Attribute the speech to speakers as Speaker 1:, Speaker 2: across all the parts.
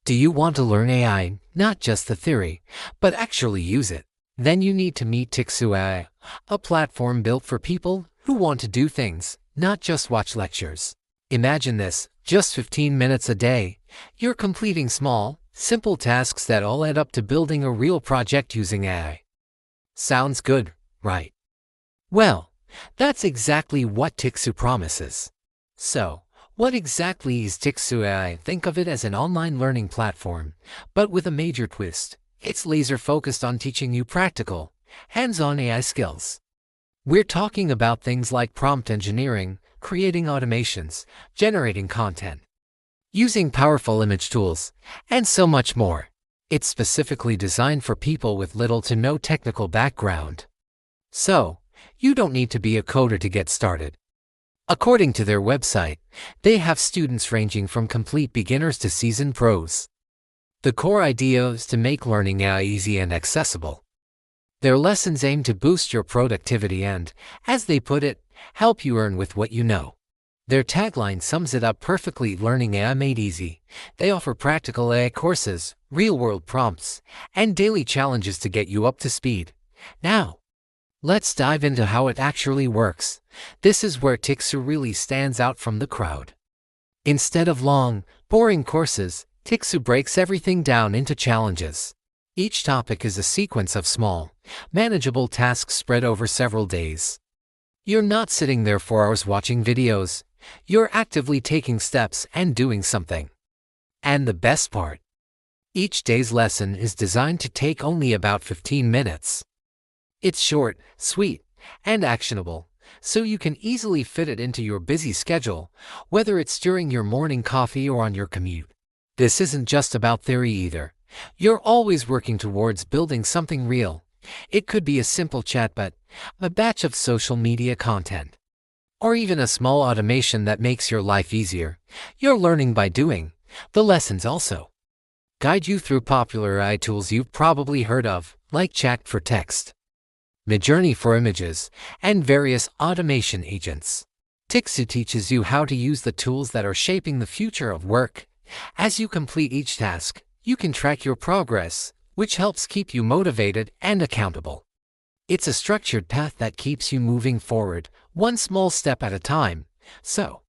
Speaker 1: Do you want to learn AI, not just the theory, but actually use it? Then you need to meet Tixu AI, a platform built for people who want to do things, not just watch lectures. Imagine this, just 15 minutes a day. You're completing small, simple tasks that all add up to building a real project using AI. Sounds good, right? Well, that's exactly what Tixu promises. So, what exactly is Tixu AI? Think of it as an online learning platform, but with a major twist. It's laser-focused on teaching you practical, hands-on AI skills. We're talking about things like prompt engineering, creating automations, generating content, using powerful image tools, and so much more. It's specifically designed for people with little to no technical background. So, you don't need to be a coder to get started. According to their website, they have students ranging from complete beginners to seasoned pros. The core idea is to make learning AI easy and accessible. Their lessons aim to boost your productivity and, as they put it, help you earn with what you know. Their tagline sums it up perfectly: learning AI made easy. They offer practical AI courses, real-world prompts, and daily challenges to get you up to speed. Now, let's dive into how it actually works. This is where Tixu really stands out from the crowd. Instead of long, boring courses, Tixu breaks everything down into challenges. Each topic is a sequence of small, manageable tasks spread over several days. You're not sitting there for hours watching videos. You're actively taking steps and doing something. And the best part? Each day's lesson is designed to take only about 15 minutes. It's short, sweet, and actionable, so you can easily fit it into your busy schedule, whether it's during your morning coffee or on your commute. This isn't just about theory either. You're always working towards building something real. It could be a simple chatbot, a batch of social media content, or even a small automation that makes your life easier. You're learning by doing. The lessons also guide you through popular AI tools you've probably heard of, like Chat for text, Midjourney for images, and various automation agents. Tixu teaches you how to use the tools that are shaping the future of work. As you complete each task, you can track your progress, which helps keep you motivated and accountable. It's a structured path that keeps you moving forward, one small step at a time. So,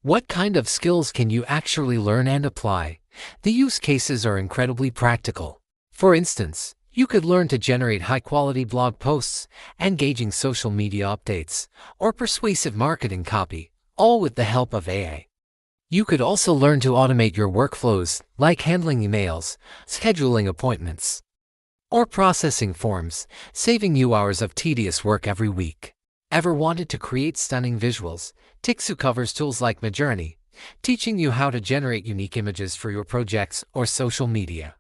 Speaker 1: what kind of skills can you actually learn and apply? The use cases are incredibly practical. For instance, you could learn to generate high-quality blog posts, engaging social media updates, or persuasive marketing copy, all with the help of AI. You could also learn to automate your workflows, like handling emails, scheduling appointments, or processing forms, saving you hours of tedious work every week. Ever wanted to create stunning visuals? Tixu covers tools like Midjourney, teaching you how to generate unique images for your projects or social media.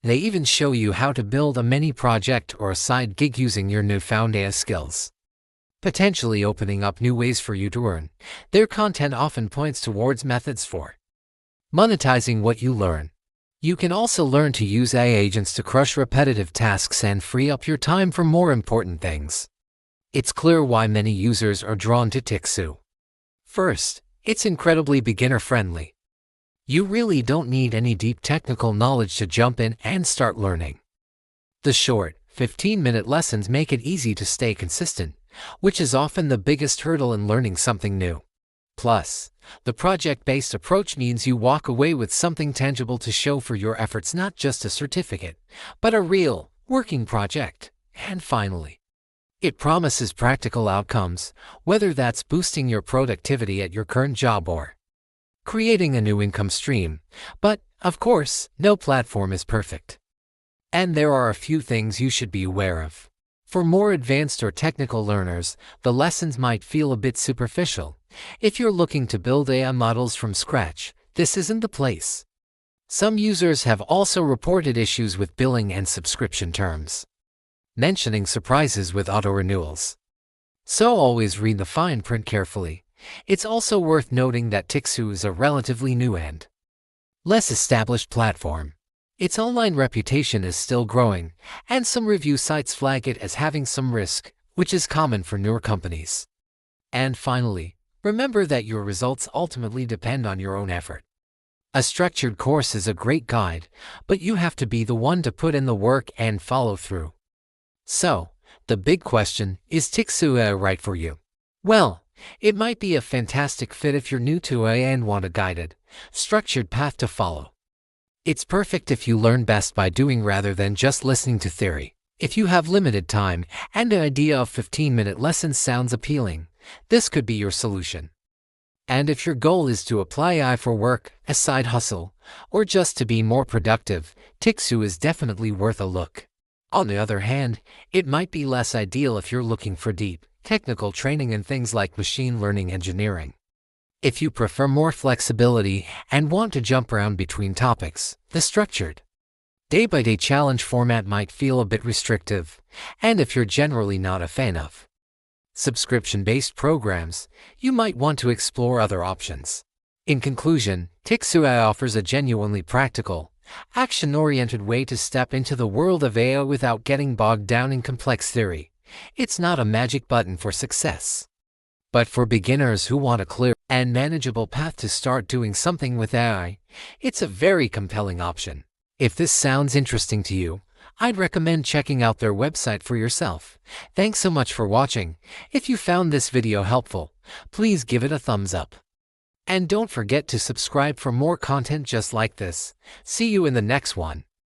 Speaker 1: They even show you how to build a mini project or a side gig using your newfound AI skills, potentially opening up new ways for you to earn. Their content often points towards methods for monetizing what you learn. You can also learn to use AI agents to crush repetitive tasks and free up your time for more important things. It's clear why many users are drawn to Tixu. First, it's incredibly beginner-friendly. You really don't need any deep technical knowledge to jump in and start learning. The short, 15-minute lessons make it easy to stay consistent, which is often the biggest hurdle in learning something new. Plus, the project-based approach means you walk away with something tangible to show for your efforts, not just a certificate, but a real, working project. And finally, it promises practical outcomes, whether that's boosting your productivity at your current job or creating a new income stream. But, of course, no platform is perfect. And there are a few things you should be aware of. For more advanced or technical learners, the lessons might feel a bit superficial. If you're looking to build AI models from scratch, this isn't the place. Some users have also reported issues with billing and subscription terms, mentioning surprises with auto-renewals. So always read the fine print carefully. It's also worth noting that Tixu is a relatively new and less established platform. Its online reputation is still growing, and some review sites flag it as having some risk, which is common for newer companies. And finally, remember that your results ultimately depend on your own effort. A structured course is a great guide, but you have to be the one to put in the work and follow through. So, the big question, is Tixu AI right for you? Well, it might be a fantastic fit if you're new to AI and want a guided, structured path to follow. It's perfect if you learn best by doing rather than just listening to theory. If you have limited time and the idea of 15-minute lessons sounds appealing, this could be your solution. And if your goal is to apply AI for work, a side hustle, or just to be more productive, Tixu is definitely worth a look. On the other hand, it might be less ideal if you're looking for deep, technical training in things like machine learning engineering. If you prefer more flexibility and want to jump around between topics, the structured day-by-day challenge format might feel a bit restrictive, and if you're generally not a fan of subscription-based programs, you might want to explore other options. In conclusion, Tixu AI offers a genuinely practical, action-oriented way to step into the world of AI without getting bogged down in complex theory. It's not a magic button for success, but for beginners who want a clear and manageable path to start doing something with AI, it's a very compelling option. If this sounds interesting to you, I'd recommend checking out their website for yourself. Thanks so much for watching. If you found this video helpful, please give it a thumbs up. And don't forget to subscribe for more content just like this. See you in the next one.